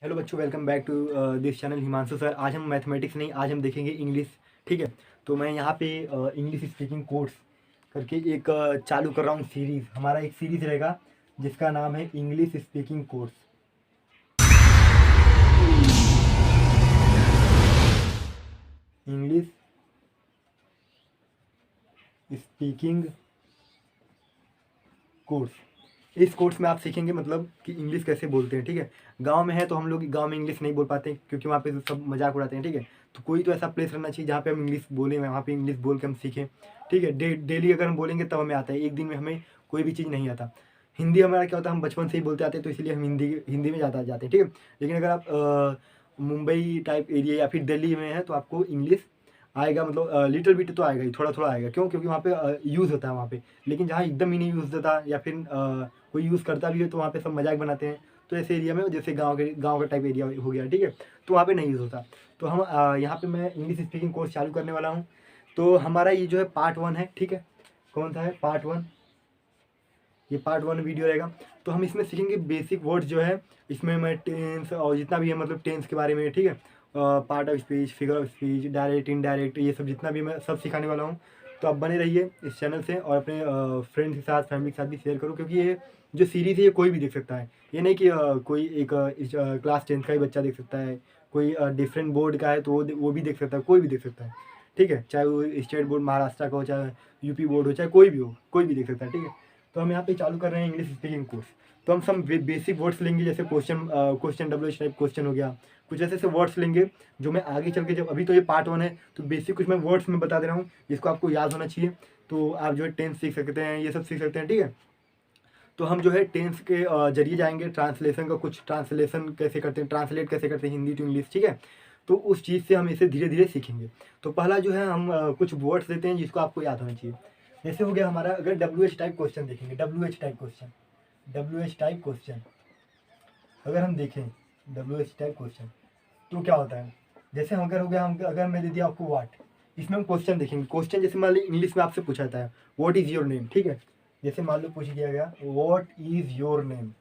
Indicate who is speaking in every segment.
Speaker 1: Hello बच्चों, welcome back to this channel Himanshu sir. आज हम मैथमेटिक्स नहीं, आज हम देखेंगे इंग्लिश। ठीक है, तो मैं यहाँ पे इंग्लिश स्पीकिंग कोर्स करके एक चालू कर रहा हूँ सीरीज़। हमारा एक सीरीज़ रहेगा जिसका नाम है English speaking course. English speaking course. इस कोर्स में आप सीखेंगे मतलब कि इंग्लिश कैसे बोलते हैं। ठीक है, गांव में है तो हम लोग गांव में इंग्लिश नहीं बोल पाते क्योंकि वहाँ पे तो सब मजाक उड़ाते हैं। ठीक है, तो कोई तो ऐसा प्लेस रहना चाहिए जहाँ पे हम इंग्लिश बोलें, वहाँ पे इंग्लिश बोल के हम सीखें। ठीक है, डेली अगर हम बोलेंगे तब हमें आता है, एक दिन में हमें कोई भी चीज़ नहीं आता। हिंदी हमारा क्या होता है, हम बचपन से ही बोलते आते हैं तो इसलिए हम हिंदी हिंदी में ज़्यादा जाते हैं। ठीक है, लेकिन अगर आप मुंबई टाइप एरिया या फिर दिल्ली में है तो आपको इंग्लिश आएगा, मतलब लिटिल बिट तो आएगा ही, थोड़ा थोड़ा आएगा। क्यों? क्योंकि वहाँ पे यूज़ होता है वहाँ पे। लेकिन जहाँ एकदम ही नहीं यूज़ होता या फिर कोई यूज़ करता भी है तो वहाँ पे सब मजाक बनाते हैं। तो ऐसे एरिया में, जैसे गाँव का टाइप एरिया हो गया, ठीक है, तो वहाँ पे नहीं यूज़ होता। तो हम यहाँ पे मैं इंग्लिश स्पीकिंग कोर्स चालू करने वाला हूँ। तो हमारा ये जो है पार्ट 1 है। ठीक है, कौन सा है? पार्ट 1। ये पार्ट 1 वीडियो रहेगा। तो हम इसमें सीखेंगे बेसिक वर्ड्स जो है, इसमें मैं टेंस और जितना भी है मतलब टेंस के बारे में। ठीक है, part of speech, figure of speech, direct indirect, ये सब जितना भी मैं सब सिखाने वाला हूँ। तो आप बने रहिए इस चैनल से और अपने फ्रेंड्स के साथ, फैमिली के साथ भी शेयर करो, क्योंकि ये जो सीरीज़ है ये कोई भी देख सकता है। ये नहीं कि कोई एक क्लास 10th का ही बच्चा देख सकता है, कोई डिफरेंट बोर्ड का है तो वो भी देख सकता है, कोई भी देख सकता है। ठीक है, चाहे वो स्टेट बोर्ड महाराष्ट्र का हो, चाहे यूपी बोर्ड हो, चाहे कोई भी हो, कोई भी देख सकता है। ठीक है, तो हम यहाँ पे चालू कर रहे हैं इंग्लिश स्पीकिंग कोर्स। तो हम सब बेसिक वर्ड्स लेंगे, जैसे क्वेश्चन WH टाइप क्वेश्चन हो गया, कुछ ऐसे ऐसे वर्ड्स लेंगे जो मैं आगे चल के, जब अभी तो ये पार्ट 1 है तो बेसिक कुछ मैं वर्ड्स में बता दे रहा हूँ जिसको आपको याद होना चाहिए। तो आप जो है टेंस सीख सकते हैं, ये सब सीख सकते हैं। ठीक है, तो हम जो है टेंस के जरिए जाएंगे, ट्रांसलेशन का, कुछ ट्रांसलेशन कैसे करते हैं, ट्रांसलेट कैसे करते हैं हिंदी टू इंग्लिश। ठीक है, तो उस चीज़ से हम इसे धीरे धीरे सीखेंगे। तो पहला जो है हम कुछ वर्ड्स देते हैं जिसको आपको याद होना चाहिए। जैसे हो गया हमारा, अगर WH टाइप क्वेश्चन देखेंगे, WH type question, WH type question अगर हम देखें, WH टाइप क्वेश्चन तो क्या होता है। जैसे हम अगर हो गया, हम अगर मैं दे दिया आपको वाट, इसमें हम क्वेश्चन देखेंगे। क्वेश्चन जैसे मान ली इंग्लिश में आपसे पूछा जाता है व्हाट इज़ योर नेम। ठीक है, जैसे मान लो पूछ दिया गया what is your name,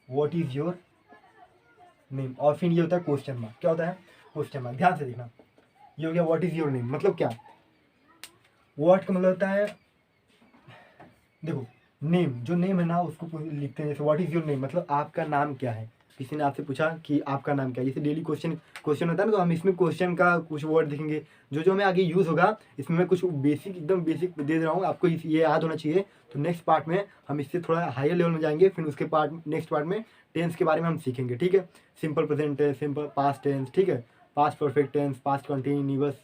Speaker 1: what is your name, और फिर ये होता है क्वेश्चन मार्क। क्या होता है? Question mark. ध्यान से देखना, ये हो गया व्हाट इज़ योर नेम, मतलब क्या? व्हाट का मतलब होता है, देखो, नेम, जो नेम है ना उसको लिखते हैं। जैसे व्हाट इज़ योर नेम मतलब आपका नाम क्या है। किसी ने आपसे पूछा कि आपका नाम क्या है, जैसे डेली क्वेश्चन क्वेश्चन होता है ना, तो हम इसमें क्वेश्चन का कुछ वर्ड देखेंगे जो जो हमें आगे यूज़ होगा। इसमें मैं कुछ बेसिक, एकदम बेसिक दे रहा हूँ आपको, ये याद होना चाहिए। तो नेक्स्ट पार्ट में हम इससे थोड़ा हायर लेवल में जाएंगे, फिर उसके नेक्स्ट पार्ट में टेंस के बारे में हम सीखेंगे। ठीक है, simple present tense, simple past tense, ठीक है, past perfect tense, past continuous,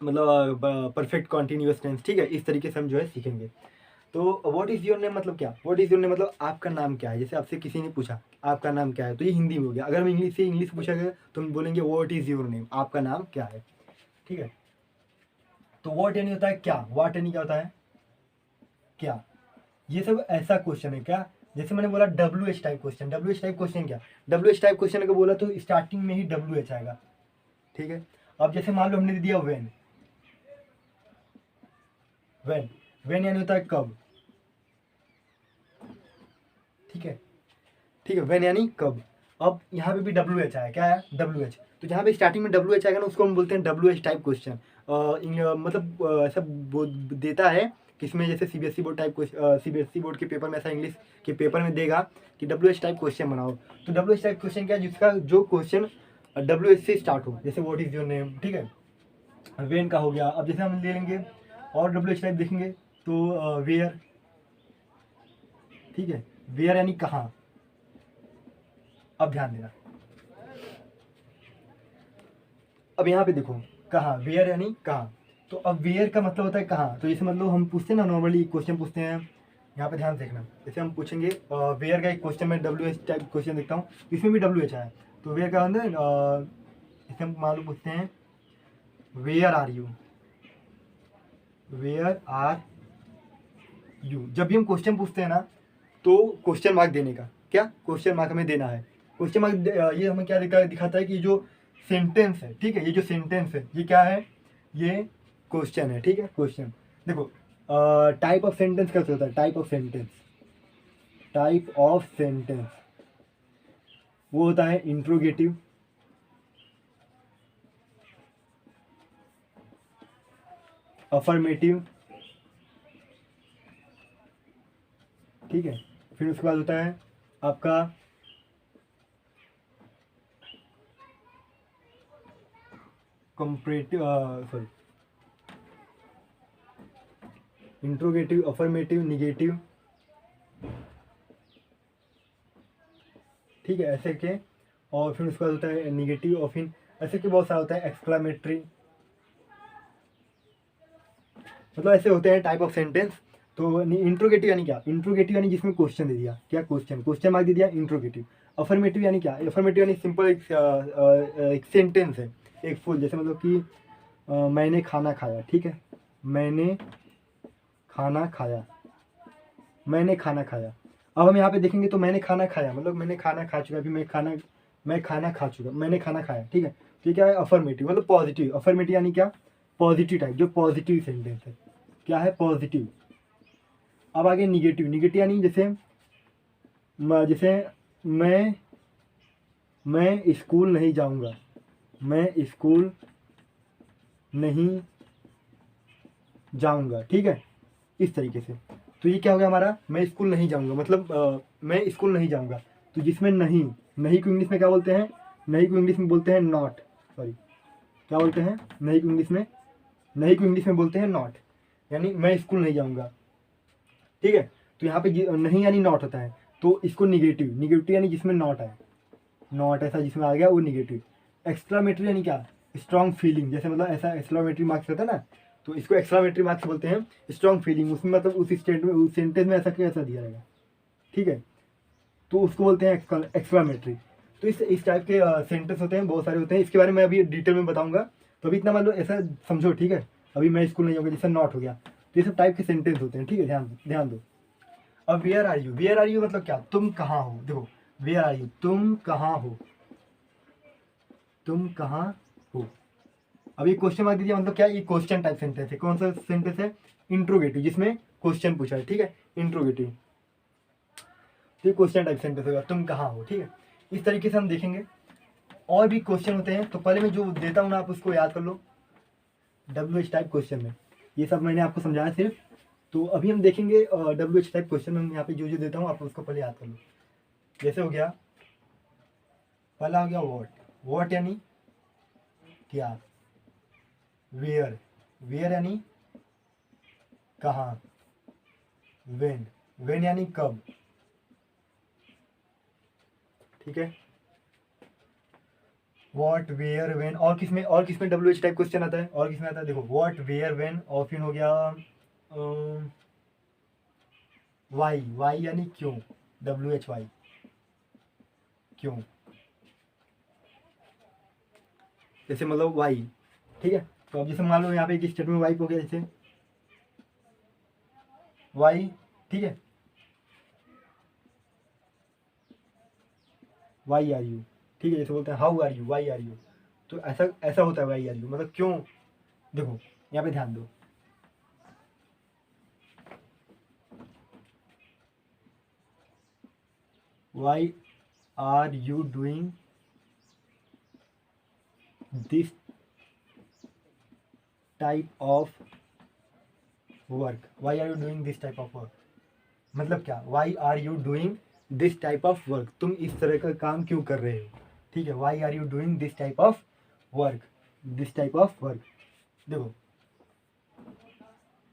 Speaker 1: मतलब परफेक्ट कॉन्टीन्यूअस टेंस। ठीक है, इस तरीके से हम जो है सीखेंगे। तो व्हाट इज़ योर नेम मतलब क्या? व्हाट इज़ योर नेम मतलब आपका नाम क्या है। जैसे आपसे किसी ने पूछा आपका नाम क्या है, तो ये हिंदी में हो गया। अगर हम इंग्लिश से इंग्लिश पूछा गया तो हम बोलेंगे व्हाट इज़ योर नेम, आपका नाम क्या है। ठीक है, तो व्हाट यानी होता है क्या, व्हाट यानी क्या होता है? क्या। ये सब ऐसा क्वेश्चन है क्या, जैसे मैंने बोला WH type question. WH type question क्या? WH टाइप क्वेश्चन अगर बोला तो स्टार्टिंग में ही WH आएगा। ठीक है, अब जैसे मान लो हमने दे दिया व्हेन, व्हेन, व्हेन यानी होता है कब। ठीक है, ठीक है, व्हेन यानी कब। अब यहाँ पे भी WH आया, क्या है? WH। तो जहाँ पे स्टार्टिंग में WH आएगा ना उसको हम बोलते हैं WH टाइप क्वेश्चन। मतलब ऐसा देता है कि इसमें जैसे CBSE board type, CBSE board के पेपर में, ऐसा इंग्लिश के पेपर में देगा कि WH टाइप क्वेश्चन बनाओ। तो WH टाइप क्वेश्चन क्या है? जिसका जो क्वेश्चन WH से स्टार्ट हो, जैसे व्हाट इज़ योर नेम। ठीक है, वेन का हो गया। अब जैसे हम ले लेंगे और WH टाइप देखेंगे तो वेयर। ठीक है, वेयर यानी कहाँ। अब ध्यान देना, अब यहाँ पे देखो, कहाँ, वेयर यानी कहाँ। तो अब वेयर का मतलब होता है कहाँ। तो जैसे मतलब हम पूछते हैं ना, नॉर्मली क्वेश्चन पूछते हैं, यहाँ पे ध्यान से देखना। जैसे हम पूछेंगे वेयर का एक क्वेश्चन में WH टाइप क्वेश्चन देखता हूँ, इसमें भी WH आया। तो वेयर का अंदर जैसे हम मान लो पूछते हैं where are you, where are you. जब भी हम क्वेश्चन पूछते हैं ना तो क्वेश्चन मार्क देने का, क्या क्वेश्चन मार्क हमें देना है। क्वेश्चन मार्क ये हमें क्या दिखाता है कि जो सेंटेंस है, ठीक है, ये जो सेंटेंस है ये क्या है, ये क्वेश्चन है। ठीक है, क्वेश्चन। देखो टाइप ऑफ सेंटेंस कैसे होता है, type of sentence, type of sentence वो होता है इंट्रोगेटिव, अफर्मेटिव, ठीक है। फिर उसके बाद होता है आपका comparative, sorry, interrogative, affirmative, negative, ठीक है, ऐसे के। और फिर उसके बाद होता है निगेटिव, और फिर ऐसे के बहुत सारा होता है एक्सक्लामेटरी, मतलब ऐसे होते हैं टाइप ऑफ सेंटेंस। तो इंट्रोगेटिव यानी क्या? इंट्रोगेटिव यानी जिसमें क्वेश्चन दे दिया, क्या क्वेश्चन मार्क दे दिया, इंट्रोगेटिव। अफर्मेटिव यानी क्या? अफर्मेटिव यानी सिंपल एक सेंटेंस है, एक फुल, जैसे मतलब कि मैंने खाना खाया, ठीक है, मैंने खाना खाया, मैंने खाना खाया। अब हम यहाँ पे देखेंगे तो मैंने खाना खाया मतलब मैंने खाना खा चुका, अभी मैं खाना खा चुका, मैंने खाना खाया, ठीक है। तो ये क्या है? अफर्मेटिव, मतलब पॉजिटिव। अफर्मेटिव यानी क्या? पॉजिटिव टाइप, जो पॉजिटिव सेंटेंस है, क्या है? पॉजिटिव। अब आगे निगेटिव। निगेटिव यानी जैसे जैसे मैं स्कूल नहीं जाऊंगा, मैं स्कूल नहीं जाऊंगा, ठीक है, इस तरीके से। तो ये क्या हो गया हमारा? मैं स्कूल नहीं जाऊंगा, मतलब मैं स्कूल नहीं जाऊंगा। तो जिसमें नहीं, नहीं को इंग्लिश में क्या बोलते हैं? नहीं को इंग्लिश में बोलते हैं नॉट, सॉरी, क्या बोलते हैं? नहीं को इंग्लिश में, नहीं को इंग्लिश में बोलते हैं नॉट, यानी मैं स्कूल नहीं जाऊंगा, ठीक है। तो यहाँ पे नहीं यानी नॉट होता है, तो इसको निगेटिव, निगेटिव यानी जिसमें नॉट है, नॉट ऐसा जिसमें आ गया वो निगेटिव। एक्सक्लामेटरी यानी क्या? स्ट्रॉन्ग फीलिंग, जैसे मतलब ऐसा एक्सक्लामेटरी मार्क्स होता है ना, तो इसको एक्सक्लामेटरी मार्क्स बोलते हैं। स्ट्रॉन्ग फीलिंग, उसमें मतलब उस स्टेट में, उस सेंटेंस में ऐसा कैसा दिया रहेगा, ठीक है, तो उसको बोलते हैं एक्सक्लामेटरी। तो इस टाइप के सेंटेंस होते हैं, बहुत सारे होते हैं, इसके बारे में अभी डिटेल में बताऊंगा। तो अभी इतना मान लो ऐसा समझो, ठीक है। अभी मैं स्कूल नहीं होगा, जैसे नॉट हो गया, तो ये सब टाइप के सेंटेंस होते हैं, ठीक है, ध्यान दो। अब where are you, where are you मतलब क्या? तुम कहाँ हो। देखो, वेयर आर यू, तुम कहाँ हो, तुम कहाँ हो। अब ये क्वेश्चन मार्क दीजिए, मतलब क्या? ये क्वेश्चन टाइप सेंटेंस है। कौन सा सेंटेंस है? इंट्रोगेटिव, जिसमें क्वेश्चन पूछा है, ठीक है, इंट्रोगेटिव। तो ये क्वेश्चन टाइप सेंटेंस होगा, तुम कहाँ हो, ठीक है। इस तरीके से हम देखेंगे। और भी क्वेश्चन होते हैं, तो पहले मैं जो देता हूँ ना, आप उसको याद कर लो। WH टाइप क्वेश्चन में ये सब मैंने आपको समझाया सिर्फ। तो अभी हम देखेंगे WH टाइप क्वेश्चन में, यहाँ पे जो जो देता हूँ आप उसको पहले याद कर लो। जैसे हो गया, पहला हो गया वॉट, वॉट यानी क्या? वेयर, वेयर यानी कहाँ? वेन, वेन यानी कब, ठीक है। What, where, when. और किसमें WH टाइप क्वेश्चन आता है? और किसमें आता है? देखो, वॉट, वेयर, वेन, और फिर हो गया वाई, वाई यानी क्यों, WH वाई, क्यों, जैसे मतलब वाई, ठीक है। तो अब जैसे मान लो यहाँ पे एक स्टेटमेंट वाई हो गया, जैसे वाई, ठीक है, वाई आर यू, ठीक है। जैसे बोलते हैं how are you, why are you, तो ऐसा ऐसा होता है वाई आर यू, मतलब क्यों। देखो यहाँ पे ध्यान दो, why are you doing this type of work, why are you doing this type of work, मतलब क्या? Why are you doing this type of work, तुम इस तरह का काम क्यों कर रहे हो, ठीक है। Why are you doing this type of work, this type of work. देखो,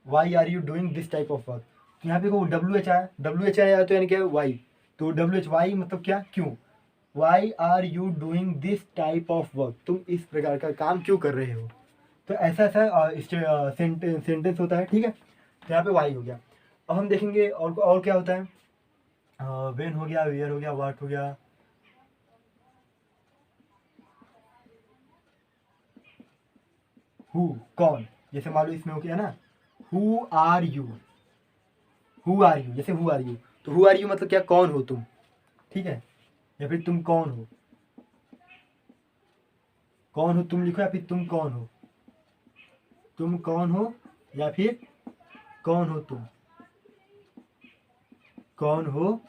Speaker 1: why are you doing this type of work, तो यहाँ पे को WH आया, WH आया तो यानी क्या? वाई। तो WH वाई मतलब क्या? क्यों। Why are you doing this type of work, तुम इस प्रकार का काम क्यों कर रहे हो। तो ऐसा ऐसा सेंटेंस होता है, ठीक है। तो यहाँ पे वाई हो गया। अब हम देखेंगे और क्या होता है। वेन हो गया, वेयर हो गया, व्हाट हो गया, हु, कौन। जैसे मान लो इसमें हो गया ना, who are you, who are you, जैसे हु आर यू, तो हु आर यू मतलब क्या? कौन हो तुम, ठीक है, या फिर तुम कौन हो, कौन हो तुम लिखो, या फिर तुम कौन हो, तुम कौन हो, या फिर कौन हो तुम, कौन हो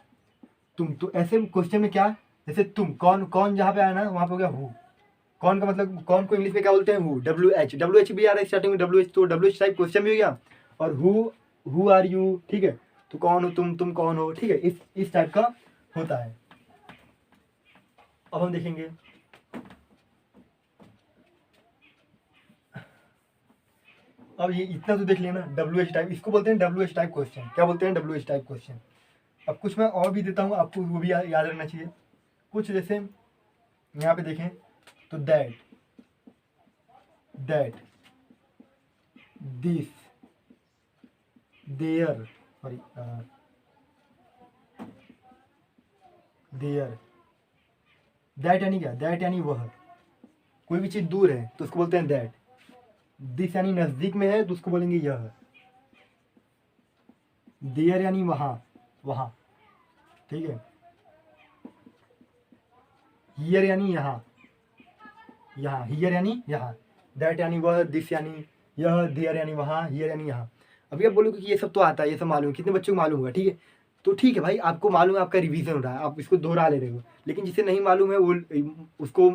Speaker 1: तुम। तो ऐसे क्वेश्चन में क्या जैसे तुम, कौन कौन जहाँ पे आया ना वहाँ पे हो गया हु। कौन का मतलब कौन को इंग्लिश में क्या बोलते हैं, हु, डब्ल्यू एच भी आ रहा है स्टार्टिंग में, डब्ल्यू एच, तो डब्ल्यू एच टाइप क्वेश्चन भी हो गया। और हु आर यू, ठीक है, तो कौन हो तुम कौन हो, ठीक है, इस टाइप का होता है। अब हम देखेंगे, अब ये इतना तो देख लिया ना, डब्ल्यू एच टाइप, इसको बोलते हैं डब्ल्यू एच टाइप क्वेश्चन। क्या बोलते हैं, डब्ल्यू एच टाइप क्वेश्चन। अब कुछ मैं और भी देता हूँ आपको, वो भी याद रखना चाहिए। कुछ जैसे यहाँ पे देखें तो that this there, sorry there, that यानी क्या, दैट यानी वह, कोई भी चीज़ दूर है तो उसको बोलते हैं दैट। दिस यानी नज़दीक में है तो उसको बोलेंगे यह। देयर यानी वहाँ, वहाँ, ठीक है। हियर यानी यहाँ, यहाँ, हियर यानी यहाँ। दैट यानी वह, दिस यानी यह, देयर यानी वहाँ, हियर यानी यहाँ। अभी आप बोलोगे कि ये सब तो आता है, ये सब मालूम है, कितने बच्चों को मालूम होगा, ठीक है। तो ठीक है भाई, आपको मालूम है, आपका रिवीजन हो रहा है, आप इसको दोहरा ले रहे हो। लेकिन जिसे नहीं मालूम है वो, उसको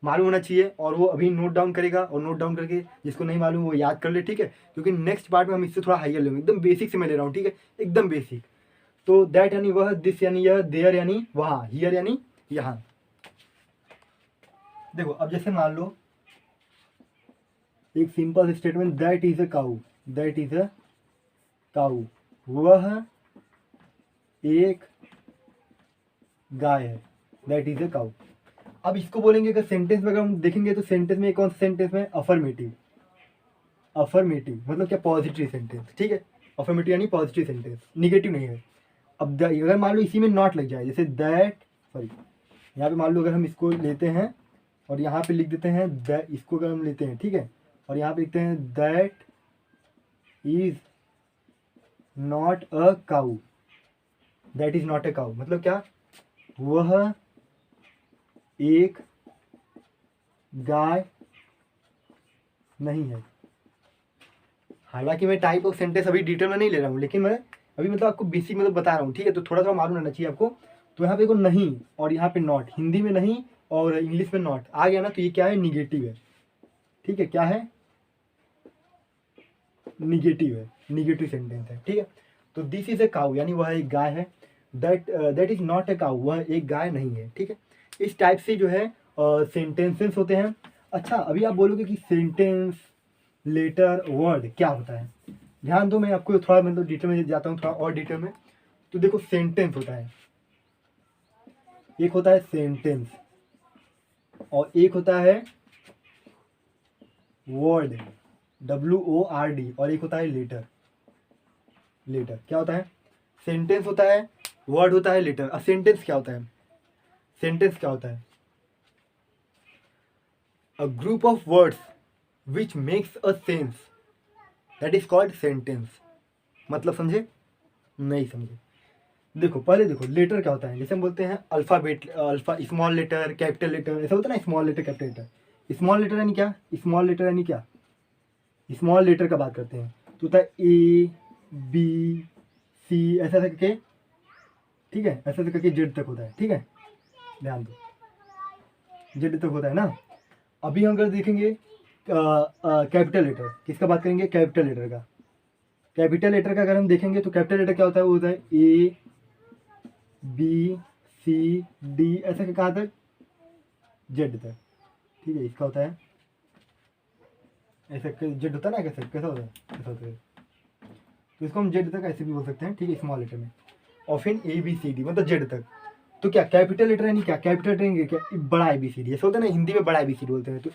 Speaker 1: मालूम होना चाहिए, और वो अभी नोट डाउन करेगा, और नोट डाउन करके जिसको नहीं मालूम वो याद कर ले, ठीक है। क्योंकि नेक्स्ट पार्ट में हम इससे थोड़ा हाइयर लेंगे, एकदम बेसिक से मैं ले रहा हूँ, ठीक है, एकदम बेसिक। तो दैट यानी वह, दिस यानी यह, देयर यानी वहाँ, हियर यानी यहाँ। देखो अब जैसे मान लो एक simple statement, that is a cow, that is a cow, वह एक गाय है, दैट इज अ काऊ। अब इसको बोलेंगे अगर सेंटेंस में, अगर हम देखेंगे तो सेंटेंस में कौन सा सेंटेंस में, अफर्मेटिव। अफर्मेटिव मतलब क्या, पॉजिटिव सेंटेंस, ठीक है। अफर्मेटिव यानी पॉजिटिव सेंटेंस, निगेटिव नहीं है। अब अगर मान लो इसी में नॉट लग जाए, जैसे दैट, सॉरी, यहाँ पे मान लो अगर हम इसको लेते हैं और यहाँ पे लिख देते हैं इसको अगर हम लेते हैं, ठीक है, और यहाँ पे लिखते हैं that is not a cow, that is not a cow मतलब क्या, वह एक गाय नहीं है। हालांकि मैं टाइप ऑफ सेंटेंस अभी डिटेल में नहीं ले रहा हूँ, लेकिन मैं अभी मतलब आपको बेसिक मतलब बता रहा हूँ, ठीक है। तो थोड़ा थोड़ा मालूम रहना चाहिए आपको। तो यहाँ पे देखो नहीं, और यहाँ पे नॉट, हिंदी में नहीं और इंग्लिश में नॉट आ गया ना, तो ये क्या है, निगेटिव है, ठीक है। क्या है, निगेटिव है, निगेटिव सेंटेंस है, ठीक है। तो दिस इज ए काऊ यानी वह एक गाय है, दैट इज नॉट ए काऊ, वह एक गाय नहीं है, ठीक है। इस टाइप से जो है सेंटेंसेस होते हैं। अच्छा, अभी आप बोलोगे कि सेंटेंस, लेटर, वर्ड क्या होता है। ध्यान दो, मैं आपको थोड़ा मतलब डिटेल में जाता हूँ, थोड़ा और डिटेल में। तो देखो सेंटेंस होता है, एक होता है सेंटेंस, और एक होता है वर्ड, WORD, और एक होता है लेटर। लेटर क्या होता है, सेंटेंस होता है, वर्ड होता है, लेटर। अब सेंटेंस क्या होता है, सेंटेंस क्या होता है, a group of words which makes a sense, that is called sentence. मतलब समझे, नहीं समझे। देखो पहले देखो लेटर क्या होता है, जैसे हम बोलते हैं alphabet, alpha, small letter, capital letter, ऐसा होता है ना, small letter, capital letter. Small letter यानी क्या, स्मॉल लेटर यानी क्या, स्मॉल लेटर का बात करते हैं तो होता है A B C, ऐसा करके, ठीक है, ऐसा करके जेड तक होता है, ठीक है। ध्यान दो, जेड तक होता है ना। अभी हम अगर देखेंगे कैपिटल लेटर, किसका बात करेंगे, कैपिटल लेटर का। कैपिटल लेटर का अगर हम देखेंगे तो कैपिटल लेटर क्या होता है, वो होता है ABCD, ऐसा कहाँ तक, जेड तक, ठीक है। इसका होता है ऐसा, जेड होता है ना, कैसे कैसा होता है, ऐसा होता है। तो इसको हम जेड तक ऐसे भी बोल सकते हैं, ठीक है, स्मॉल लेटर में। और फिर ABCD मतलब जेड तक। तो क्या कैपिटल लेटर यानी क्या, कैपिटल लेटर यानी क्या, बड़ा ABCD, ऐसा होता है ना, हिंदी में बड़ा ABCD बोलते हैं। तो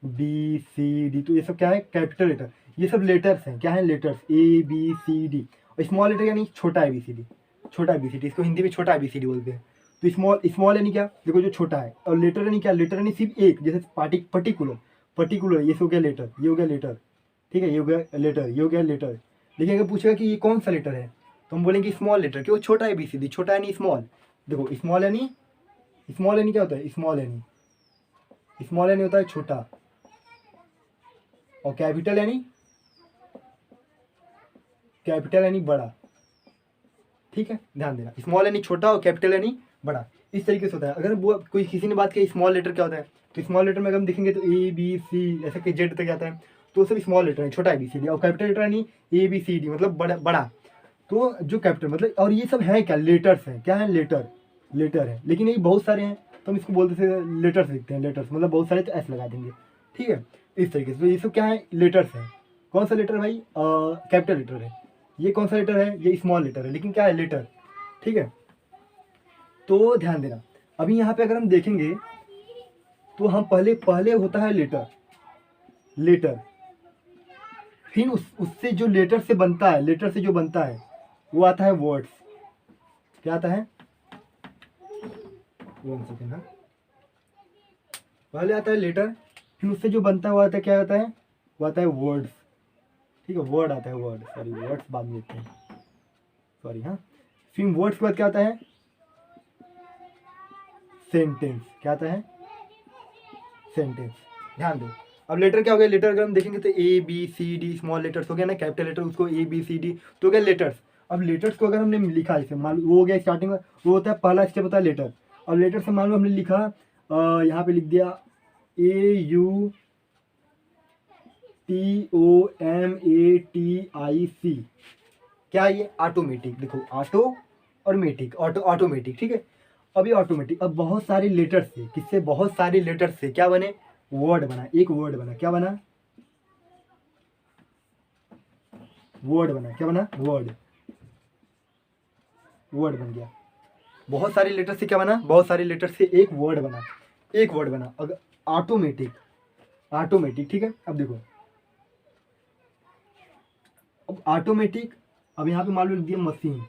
Speaker 1: ABCD, तो ये सब क्या है, कैपिटल लेटर। ये सब लेटर्स हैं, क्या है, लेटर्स, ABCD। और स्मॉल लेटर यानी छोटा ABCD, छोटा ABCD, इसको हिंदी में छोटा ABCD बोलते हैं। तो स्मॉल, स्मॉल यानी क्या, देखो जो छोटा है। और लेटर यानी क्या, लेटर यानी सिर्फ एक, जैसे पर्टिकुलर, पर्टिकुलर, ये हो गया लेटर, ये हो गया लेटर, ठीक है, ये हो गया लेटर, ये हो गया लेटर। लेकिन अगर पूछेगा कि ये कौन सा लेटर है, तो हम बोलेंगे स्मॉल लेटर, क्यों, छोटा ABCD, छोटा यानी स्मॉल। देखो स्मॉल यानी, स्मॉल यानी क्या होता है, स्मॉल यानी, स्मॉल यानी होता है छोटा, और कैपिटल यानी, कैपिटल यानी बड़ा, ठीक है। ध्यान देना, स्मॉल यानी छोटा और कैपिटल यानी बड़ा। इस तरीके से होता है। अगर वो कोई किसी ने बात की स्मॉल लेटर क्या होता है, तो स्मॉल लेटर में अगर हम देखेंगे तो ए बी सी ऐसे कि जेड तक जाता है, तो सब स्मॉल लेटर है, छोटा ABCD। और कैपिटल लेटर है नहीं, ABCD मतलब बड़ा बड़ा। तो जो कैपिटल मतलब, और ये सब है क्या, लेटर्स हैं, क्या है, लेटर है। लेकिन ये बहुत सारे हैं तो हम इसको बोलते थे लेटर्स लिखते हैं, लेटर्स मतलब बहुत सारे, तो S लगा देंगे, ठीक है। इस तरीके से तो ये सब क्या है, लेटर्स हैं। कौन सा लेटर भाई, कैपिटल लेटर है। ये कौन सा लेटर है, ये स्मॉल लेटर है, लेकिन क्या है, लेटर, ठीक है। तो ध्यान देना, अभी यहाँ पे अगर हम देखेंगे तो हम पहले पहले होता है लेटर, फिर उससे जो लेटर से बनता है, लेटर से जो बनता है वो आता है वर्ड्स। क्या आता है, 1 सेकेंड, हाँ, पहले आता है लेटर, फिर उससे जो बनता है वो आता है, क्या आता है, वो आता है वर्ड्स, ठीक है। वर्ड आता है, वर्ड, सॉरी वर्ड्स बाद में लेते हैं, सॉरी, हाँ। फिर वर्ड्स के बाद क्या आता है, सेंटेंस। क्या आता है, सेंटेंस। ध्यान दो, अब लेटर क्या हो गया, लेटर अगर हम देखेंगे तो ABCD स्मॉल लेटर्स हो गया ना, कैपिटल लेटर उसको ABCD, तो हो गया लेटर्स। अब लेटर्स को अगर हमने लिखा, जैसे मान लो वो हो गया स्टार्टिंग में, वो होता है पहला स्टेप होता है लेटर। अब लेटर से मान लो हमने लिखा, यहाँ पे लिख दिया AUTOMATIC, क्या है ये, ऑटोमेटिक। देखो ऑटो और मेटिक, ऑटोमेटिक, ठीक है। अभी ऑटोमेटिक, अब बहुत सारे लेटर से, किससे, बहुत सारे लेटर से क्या बने, वर्ड बना, एक वर्ड बना। क्या बना, वर्ड बना। क्या बना, वर्ड बन गया। बहुत सारे लेटर से क्या बना, बहुत सारे लेटर से एक वर्ड बना, एक वर्ड बना। अगर ऑटोमेटिक, ठीक है। अब देखो, अब ऑटोमेटिक, अब यहाँ पे मान लो लिख दिया मशीन,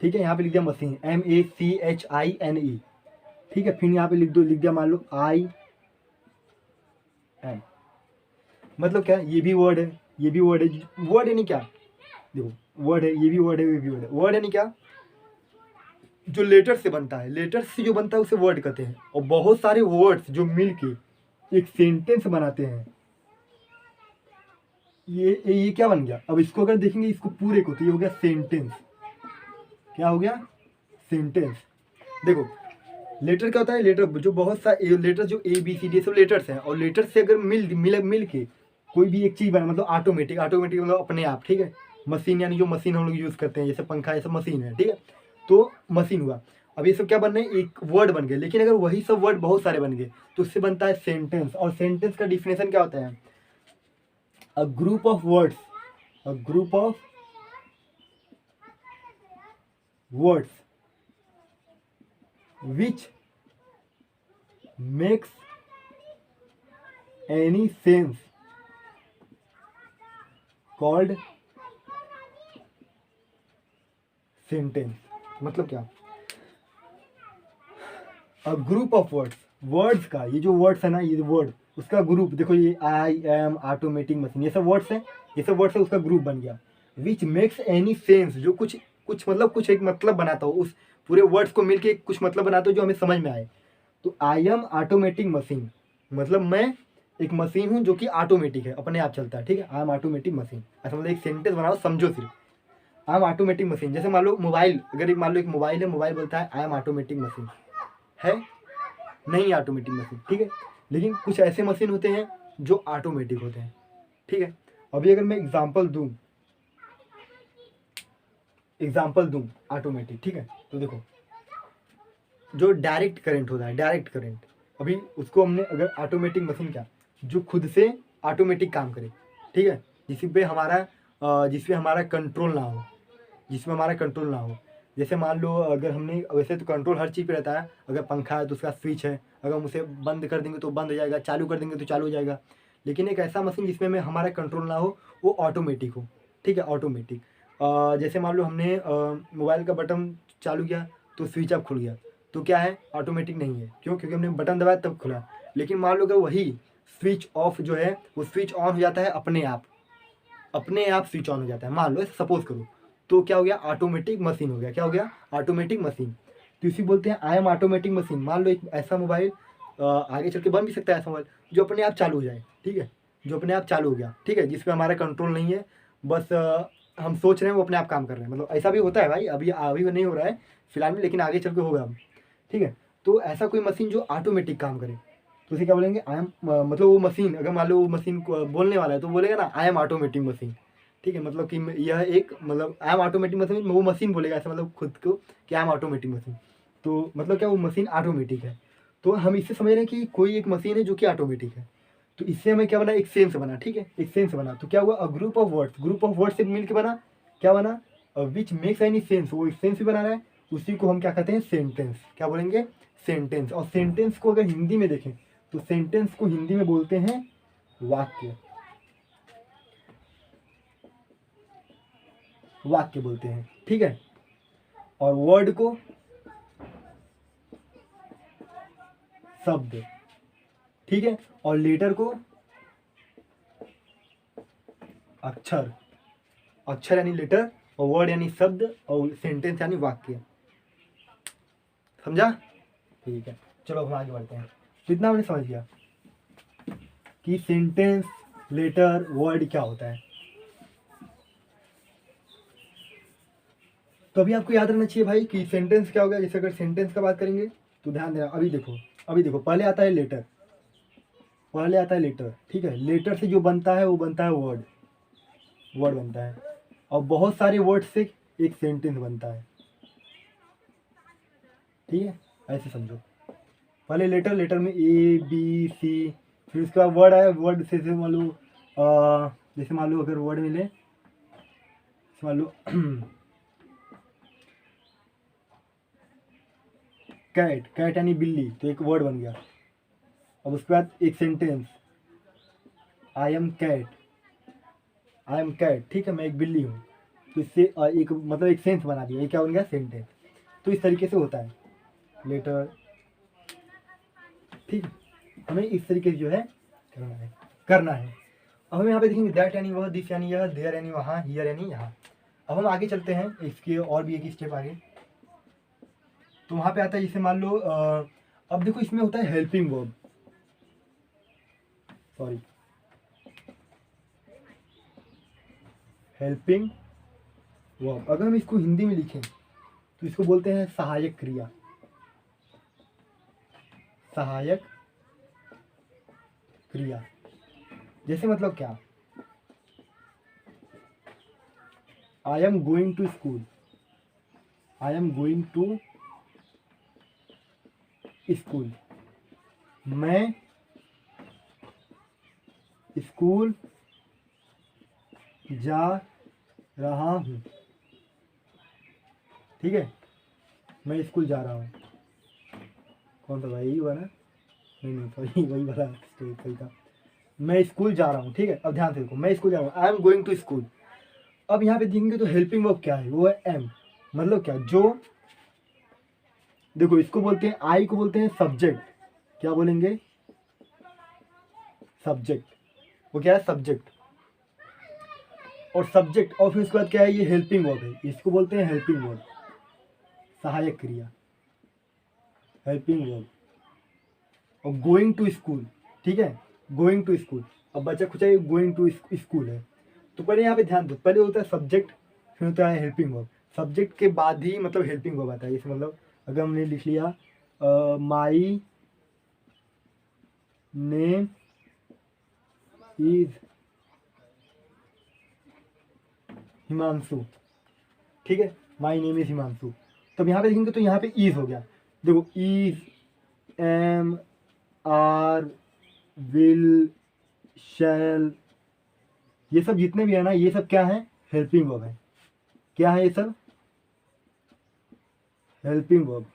Speaker 1: ठीक है। यहाँ पे लिख दिया मशीन, MACHINE, ठीक है। फिर यहाँ पे लिख दिया मान लो IM, मतलब क्या, ये भी वर्ड है, ये भी वर्ड है, वर्ड है नहीं क्या, देखो वर्ड है, ये भी वर्ड है, ये भी वर्ड है, वर्ड है नहीं क्या, जो लेटर से बनता है, लेटर से जो बनता है उसे वर्ड कहते हैं। और बहुत सारे वर्ड्स जो मिलके एक सेंटेंस बनाते हैं, ये क्या बन गया। अब इसको अगर देखेंगे इसको पूरे को, तो ये हो गया सेंटेंस। क्या हो गया, सेंटेंस। देखो लेटर क्या होता है, लेटर जो बहुत सारे लेटर, जो ABCD सब लेटर्स हैं, और लेटर से अगर मिल के कोई भी एक चीज़ बना, मतलब ऑटोमेटिक, मतलब अपने आप, ठीक है। मशीन यानी जो मशीन हम लोग यूज़ करते हैं, जैसे पंखा, ये सब मशीन है, ठीक है। तो मशीन हुआ। अब ये सब क्या बन रहे हैं, एक वर्ड बन गए। लेकिन अगर वही सब वर्ड बहुत सारे बन गए तो उससे बनता है सेंटेंस। और सेंटेंस का डिफिनेशन क्या होता है, a group of words, a group of words which makes any sense called sentence। मतलब क्या, a group of words, words का, ये जो वर्ड्स है ना, ये वर्ड उसका ग्रुप, देखो ये IM, ऑटोमेटिक मशीन, ये सब वर्ड्स हैं, ये सब वर्ड्स है, उसका ग्रुप बन गया। विच मेक्स एनी सेंस, जो कुछ कुछ मतलब कुछ एक मतलब बनाता हो, उस पूरे वर्ड्स को मिलके कुछ मतलब बनाता हो जो हमें समझ में आए। तो आई एम ऑटोमेटिक मशीन, मतलब मैं एक मशीन हूँ जो कि ऑटोमेटिक है, अपने आप चलता है, ठीक है। आई एम ऑटोमेटिक मशीन, ऐसा मतलब एक सेंटेंस बनाओ, समझो सिर्फ, आई एम ऑटोमेटिक मशीन। जैसे मान लो मोबाइल, अगर एक मान लो एक मोबाइल है, मोबाइल बोलता है आई एम ऑटोमेटिक मशीन, है नहीं ऑटोमेटिक मशीन, ठीक है। लेकिन कुछ ऐसे मशीन होते हैं जो ऑटोमेटिक होते हैं, ठीक है। अभी अगर मैं एग्जाम्पल दूं ऑटोमेटिक, ठीक है। तो देखो जो डायरेक्ट करंट होता है, डायरेक्ट करंट, अभी उसको हमने अगर ऑटोमेटिक मशीन, क्या, जो खुद से ऑटोमेटिक काम करे, ठीक है। जिसपे हमारा कंट्रोल ना हो, जिसमें हमारा कंट्रोल ना हो। जैसे मान लो अगर हमने, वैसे तो कंट्रोल हर चीज़ पे रहता है, अगर पंखा है तो उसका स्विच है, अगर हम उसे बंद कर देंगे तो बंद हो जाएगा, चालू कर देंगे तो चालू हो जाएगा। लेकिन एक ऐसा मशीन जिसमें में हमारा कंट्रोल ना हो, वो ऑटोमेटिक हो, ठीक है, ऑटोमेटिक। जैसे मान लो हमने मोबाइल का बटन चालू किया तो स्विच ऑफ खुल गया, तो क्या है, ऑटोमेटिक नहीं है। क्यों, क्योंकि हमने बटन दबाया तब खुला। लेकिन मान लो अगर वही स्विच ऑफ जो है, वो स्विच ऑन हो जाता है अपने आप, अपने आप स्विच ऑन हो जाता है, मान लो सपोज करो, तो क्या हो गया, ऑटोमेटिक मशीन हो गया। क्या हो गया, ऑटोमेटिक मशीन। तो इसी बोलते हैं आई एम ऑटोमेटिक मशीन। मान लो एक ऐसा मोबाइल, आगे चल के बन भी सकता है ऐसा मोबाइल जो अपने आप चालू हो जाए, ठीक है, जो अपने आप चालू हो गया, ठीक है, जिसमें हमारा कंट्रोल नहीं है, बस हम सोच रहे हैं वो अपने आप काम कर रहे हैं, मतलब ऐसा भी होता है भाई, अभी अभी नहीं हो रहा है फिलहाल में, लेकिन आगे चल के होगा अब, ठीक है। तो ऐसा कोई मशीन जो ऑटोमेटिक काम करे, तो उसे क्या बोलेंगे, आई एम, मतलब वो मशीन, अगर मान लो वो मशीन को बोलने वाला है तो बोलेगा ना आई एम ऑटोमेटिक मशीन, ठीक है। मतलब कि यह एक, मतलब आई एम ऑटोमेटिक मशीन, वो मशीन बोलेगा ऐसा, मतलब खुद को कि आई एम ऑटोमेटिक मशीन, तो मतलब क्या वो मशीन ऑटोमेटिक है। तो हम इससे समझ रहे हैं कि कोई एक मशीन है जो कि ऑटोमेटिक है। तो इससे हमें क्या बना, एक सेंस बना, ठीक है, एक सेंस बना। तो क्या हुआ, a group of words, group of word से मिल के बना, क्या बना, विच मेक्स एनी सेंस, वो एक सेंस भी बना रहा है, उसी को हम क्या कहते हैं, सेंटेंस। क्या बोलेंगे, सेंटेंस। और सेंटेंस को अगर हिंदी में देखें तो सेंटेंस को हिंदी में बोलते हैं वाक्य, वाक्य बोलते हैं, ठीक है। और वर्ड को शब्द, ठीक है। और लेटर को अक्षर, अक्षर यानी लेटर, और वर्ड यानी शब्द, और सेंटेंस यानी वाक्य। समझा, ठीक है। चलो अब हम आगे बढ़ते हैं। तो इतना हमने समझ लिया कि सेंटेंस, लेटर, वर्ड क्या होता है। तो अभी आपको याद रखना चाहिए भाई कि सेंटेंस क्या होगा। जैसे अगर सेंटेंस का बात करेंगे तो ध्यान देना, अभी देखो, अभी देखो, पहले आता है लेटर, पहले आता है लेटर, ठीक है। लेटर से जो बनता है वो बनता है वर्ड, वर्ड बनता है। और बहुत सारे वर्ड से एक सेंटेंस बनता है, ठीक है। ऐसे समझो, पहले लेटर, लेटर में ए बी सी, फिर उसके बाद वर्ड आया, वर्ड से जैसे मान लो अगर वर्ड मिले, मान लो कैट, कैट यानी बिल्ली, तो एक वर्ड बन गया। अब उसके बाद एक sentence, I am cat, I am cat, ठीक है, मैं एक बिल्ली हूँ। तो इससे एक मतलब एक सेंस बना दिया, ये क्या बन गया, सेंटेंस। तो इस तरीके से होता है लेटर, ठीक है। हमें इस तरीके से जो है करना है, करना है। अब हम यहाँ पे देखेंगे दैट यानी वह, दिस यानी यह, देयर यानी वहाँ, हियर यानी यहाँ। अब हम आगे चलते हैं, इसके और भी एक स्टेप आगे। तो वहाँ पे आता है, जैसे मान लो अब देखो इसमें होता है helping verb, sorry, helping verb. अगर हम इसको हिंदी में लिखें तो इसको बोलते हैं सहायक क्रिया, सहायक क्रिया। जैसे मतलब क्या, I am going to school, I am going to school, मैं स्कूल जा रहा हूँ, ठीक है, मैं स्कूल जा रहा हूँ। कौन सा भाई, हुआ ना, नहीं नहीं सॉरी, वही वाला सही था। मैं स्कूल जा रहा हूँ, ठीक है। अब ध्यान से देखो, मैं स्कूल जा रहा हूँ, I am going to school. अब यहाँ पे देखेंगे तो हेल्पिंग वर्ब क्या है, वो है एम। मतलब क्या, जो, देखो इसको बोलते हैं, आई को बोलते हैं सब्जेक्ट, क्या बोलेंगे, सब्जेक्ट, वो क्या है, सब्जेक्ट। और सब्जेक्ट, और फिर उसके बाद क्या है, ये हेल्पिंग वर्ब है, इसको बोलते हैं हेल्पिंग वर्ब, सहायक क्रिया, हेल्पिंग वर्ब। और गोइंग टू स्कूल, ठीक है, गोइंग टू स्कूल। अब बच्चा कुछ है, गोइंग टू स्कूल है, तो पहले यहाँ पे ध्यान दो, पहले होता है सब्जेक्ट, फिर होता है हेल्पिंग वर्ब। सब्जेक्ट के बाद ही मतलब हेल्पिंग वर्ब आता है। जैसे मतलब अगर हमने लिख लिया माई नेम इज हिमांशु, ठीक है, माई नेम इज हिमांशु। तब यहाँ पे देखेंगे तो यहाँ पे इज हो गया। देखो इज, एम, आर, विल, शैल, ये सब जितने भी है ना, ये सब क्या है, हेल्पिंग वर्ब है। क्या है ये सब, हेल्पिंग वर्ब,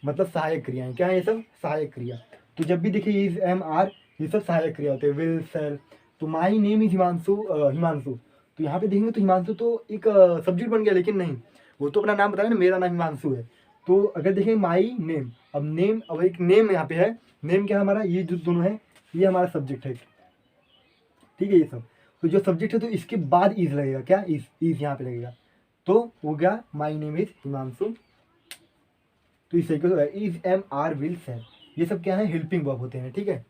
Speaker 1: मतलब सहायक क्रियाएं। क्या है ये सब, सहायक क्रिया। तो जब भी देखिए इज, एम, आर, ये सब सहायक क्रिया होते हैं, विल, शैल। तो my name is Himanshu, Himanshu, तो यहाँ पे देखेंगे तो हिमांशु तो एक सब्जेक्ट बन गया, लेकिन नहीं, वो तो अपना नाम बता रहे ना, मेरा नाम हिमांशु है। तो अगर देखें माई नेम, अब नेम, अब एक नेम यहाँ पे है, नेम क्या है हमारा, ये जो दोनों है, ये हमारा सब्जेक्ट है, ठीक है, ये सब। तो जो सब्जेक्ट है तो इसके बाद इज लगेगा, क्या, इज यहाँ पे लगेगा। तो हो गया माई नेम इज हिमांशु। तो इस तरीके से इज, एम, आर, विल, शैल, ये सब क्या है, हेल्पिंग वर्ब होते हैं, ठीक है।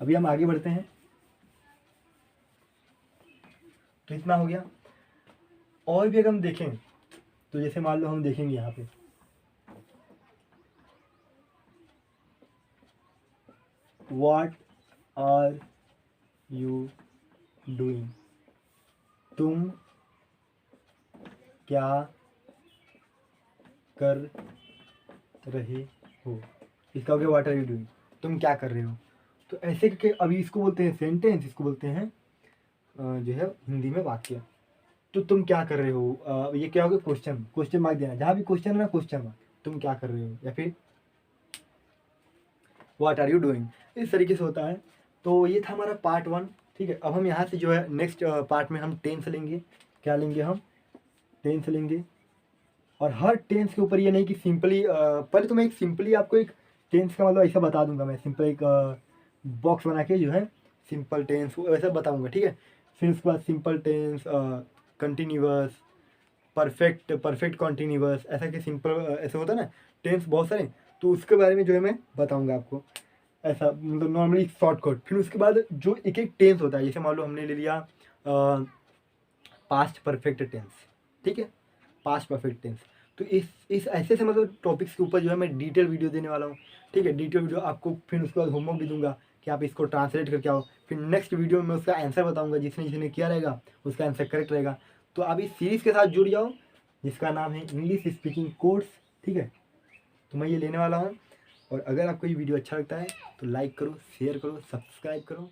Speaker 1: अभी हम आगे बढ़ते हैं। तो इतना हो गया। और भी अगर हम देखें तो जैसे मान लो हम देखेंगे यहाँ पे व्हाट आर यू डूइंग, तुम क्या कर रहे हो। इसका हो गया व्हाट आर यू डूइंग, तुम क्या कर रहे हो। तो ऐसे करके अभी इसको बोलते हैं सेंटेंस, इसको बोलते हैं जो है हिंदी में वाक्य। तो तुम क्या कर रहे हो, ये क्या होगा क्वेश्चन, क्वेश्चन मार्क देना, जहाँ भी क्वेश्चन है ना क्वेश्चन मार्क, तुम क्या कर रहे हो, या फिर व्हाट आर यू डूइंग, इस तरीके से होता है। तो ये था हमारा पार्ट 1। ठीक है, अब हम यहाँ से जो है नेक्स्ट पार्ट में हम टेंस लेंगे। क्या लेंगे हम, टेंस लेंगे। और हर टेंस के ऊपर ये नहीं कि सिंपली पहले तो मैं एक सिंपली आपको एक टेंस का मतलब ऐसा बता दूंगा, मैं सिंपल एक बॉक्स बना के जो है सिंपल टेंस वैसा बताऊंगा। ठीक है, फिर उसके बाद simple tense, continuous, perfect, perfect continuous, ऐसा कि सिंपल ऐसे होता है ना टेंस बहुत सारे, तो उसके बारे में जो है मैं बताऊंगा आपको, ऐसा मतलब नॉर्मली शॉर्टकट। फिर उसके बाद जो एक एक टेंस होता है, जैसे मान लो हमने ले लिया पास्ट परफेक्ट टेंस। ठीक है, पास्ट परफेक्ट टेंस। तो इस ऐसे से मतलब टॉपिक्स के ऊपर जो है मैं डिटेल वीडियो देने वाला हूँ। ठीक है, डिटेल वीडियो आपको, फिर उसके बाद होमवर्क भी दूंगा कि आप इसको ट्रांसलेट करके आओ। फिर नेक्स्ट वीडियो में उसका आंसर बताऊंगा, जिसने जिसने किया रहेगा उसका आंसर करेक्ट रहेगा। तो आप इस सीरीज़ के साथ जुड़ जाओ जिसका नाम है इंग्लिश स्पीकिंग कोर्स। ठीक है, तो मैं ये लेने वाला हूँ। और अगर आपको ये वीडियो अच्छा लगता है तो लाइक करो, शेयर करो, सब्सक्राइब करो।